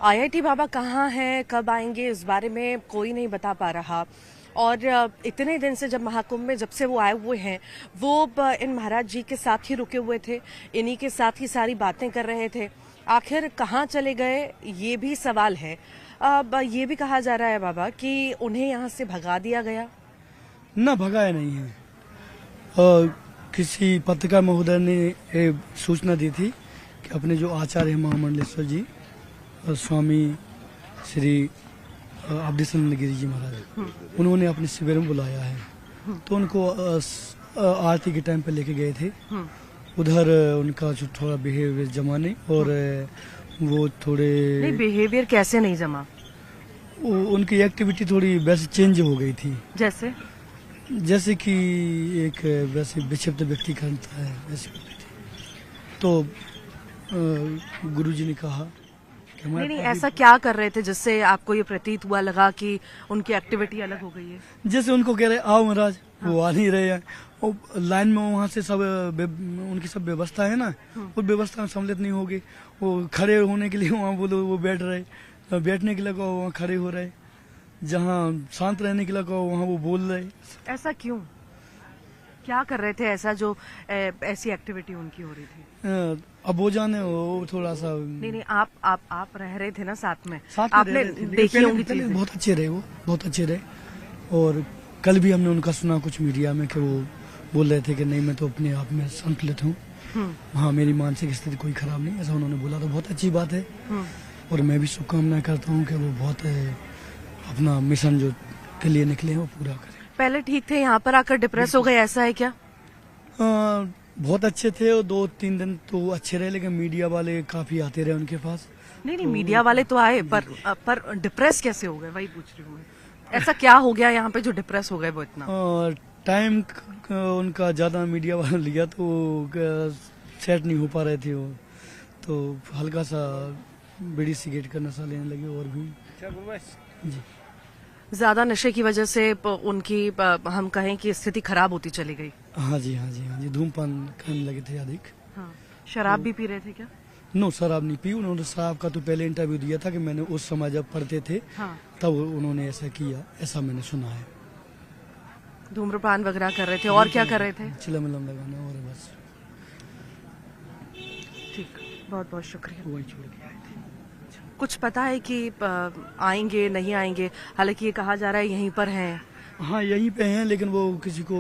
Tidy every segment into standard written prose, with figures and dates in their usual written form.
IIT बाबा कहाँ हैं, कब आएंगे, इस बारे में कोई नहीं बता पा रहा। और इतने दिन से जब महाकुंभ में जब से वो आए हुए हैं, वो इन महाराज जी के साथ ही रुके हुए थे, इन्हीं के साथ ही सारी बातें कर रहे थे। आखिर कहाँ चले गए, ये भी सवाल है। अब ये भी कहा जा रहा है बाबा कि उन्हें यहाँ से भगा दिया गया। न भगाया नहीं है। और किसी पत्रकार महोदय ने ये सूचना दी थी कि अपने जो आचार्य हैं महामंडलेश्वर जी, स्वामी श्री अवधेशानंद गिरी जी महाराज, उन्होंने अपने शिविर में बुलाया है। तो उनको आरती के टाइम पे लेके गए थे। उधर उनका जो थोड़ा बिहेवियर जमा नहीं, और वो थोड़े नहीं, बिहेवियर कैसे नहीं जमा, उनकी एक्टिविटी थोड़ी वैसे चेंज हो गई थी। जैसे कि एक वैसे विक्षिप्त व्यक्ति करता है वैसे हो गई थी। तो गुरुजी ने कहा कि नहीं, ऐसा क्या कर रहे थे जिससे आपको ये प्रतीत हुआ, लगा कि उनकी एक्टिविटी अलग हो गई है? जैसे उनको कह रहे आओ महाराज, वो आ नहीं रहे हैं। और लाइन में वहाँ से सब उनकी सब व्यवस्था है ना, वो व्यवस्था में सम्मिलित नहीं होगी। वो खड़े होने के लिए वहाँ बोलो वो बैठ रहे, बैठने के लिए कहो वहाँ खड़े हो रहे, जहाँ शांत रहने के लिए कहो वहाँ वो बोल रहे। ऐसा क्यों, क्या कर रहे थे ऐसा जो ऐसी एक्टिविटी उनकी हो रही थी? अब वो जाने, वो थोड़ा सा नहीं, आप रह रहे थे ना साथ में, आपने देखी होंगी चीजें। बहुत अच्छे रहे, वो बहुत अच्छे रहे। और कल भी हमने उनका सुना कुछ मीडिया में कि वो बोल रहे थे कि नहीं मैं तो अपने आप में संतुलित हूँ, हाँ मेरी मानसिक स्थिति कोई खराब नहीं, ऐसा उन्होंने बोला। तो बहुत अच्छी बात है। और मैं भी शुभकामनाएं करता हूँ कि वो बहुत अपना मिशन जो के लिए निकले हैं वो पूरा करें। पहले ठीक थे, यहाँ पर आकर डिप्रेस हो गए, ऐसा है क्या? बहुत अच्छे थे, और 2-3 दिन तो अच्छे रहे, लेकिन मीडिया वाले काफी आते रहे उनके पास। नहीं, मीडिया वाले तो आए, पर डिप्रेस कैसे हो गए, वही पूछ रही हूँ मैं। ऐसा क्या हो गया यहाँ पे जो डिप्रेस हो गए वो इतना? टाइम उनका ज्यादा मीडिया वाला लिया तो सेट नहीं हो पा रहे थे वो, तो हल्का सा बीड़ी सिगरेट का नशा लेने लगे। और भी जी, ज्यादा नशे की वजह से उनकी हम कहें कि स्थिति खराब होती चली गई। हाँ जी, धूमपान करने लगे थे अधिक। हाँ। शराब भी पी रहे थे क्या? नो, शराब नहीं पी। उन्होंने शराब का तो पहले इंटरव्यू दिया था कि मैंने उस समय जब पढ़ते थे, हाँ। तब उन्होंने ऐसा किया, ऐसा मैंने सुना है। धूम्रपान वगैरह कर रहे थे, और क्या कर रहे थे? चिलम लगाना, और बस। ठीक, बहुत बहुत शुक्रिया। वही छोड़ के आए थे। कुछ पता है कि आएंगे नहीं आएंगे? हालांकि ये कहा जा रहा है यहीं पर हैं। हाँ यहीं पे हैं, लेकिन वो किसी को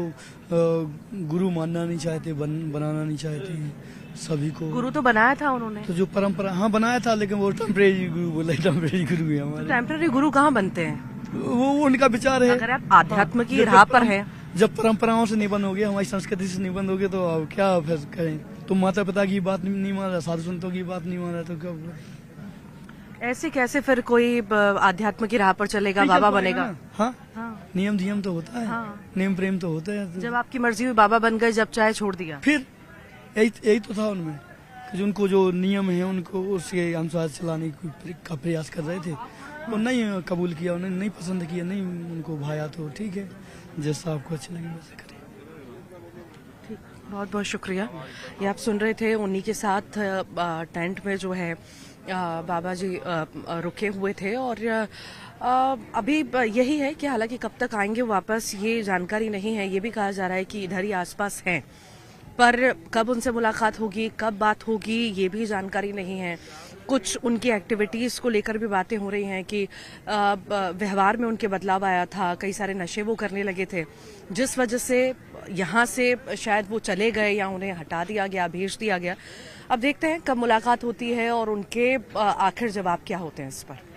गुरु मानना नहीं चाहते, बनाना नहीं चाहते हैं सभी को। गुरु तो बनाया था उन्होंने, तो जो परंपरा, हाँ बनाया था, लेकिन वो टेम्परेरी गुरु बोला, टेम्परेरी गुरु है हमारे। टेम्परेरी गुरु कहाँ बनते हैं? वो उनका विचार है। अगर आप आध्यात्म की राह पर हैं, जब परंपराओं से निबंध हो गया, हमारी संस्कृति से निबंध हो गया, तो अब क्या फिर करें? तुम माता पिता की बात नहीं मान रहा, साधु संतों की बात नहीं मान रहा, तो क्या? ऐसे कैसे फिर कोई आध्यात्म की राह पर चलेगा, बाबा बनेगा? हाँ, नियम धियम तो होता है। हाँ। नियम प्रेम तो होता है। जब आपकी मर्जी हुई बाबा बन गए, जब चाहे छोड़ दिया। फिर यही तो था उनमें कि उनको जो नियम है उनको उसके अनुसार चलाने का प्रयास कर रहे थे। वो नहीं कबूल किया, उन्होंने नहीं पसंद किया, नहीं उनको भाया, तो ठीक है, जैसा आपको अच्छा लगे वैसे करें। ठीक, बहुत बहुत शुक्रिया। ये आप सुन रहे थे, उन्हीं के साथ टेंट में जो है बाबा जी रुके हुए थे। और अभी यही है कि हालांकि कब तक आएंगे वापस ये जानकारी नहीं है। ये भी कहा जा रहा है कि इधर ही आसपास हैं, पर कब उनसे मुलाकात होगी, कब बात होगी, ये भी जानकारी नहीं है। कुछ उनकी एक्टिविटीज़ को लेकर भी बातें हो रही हैं कि व्यवहार में उनके बदलाव आया था, कई सारे नशे वो करने लगे थे, जिस वजह से यहाँ से शायद वो चले गए या उन्हें हटा दिया गया, भेज दिया गया। अब देखते हैं कब मुलाकात होती है और उनके आखिर जवाब क्या होते हैं इस पर।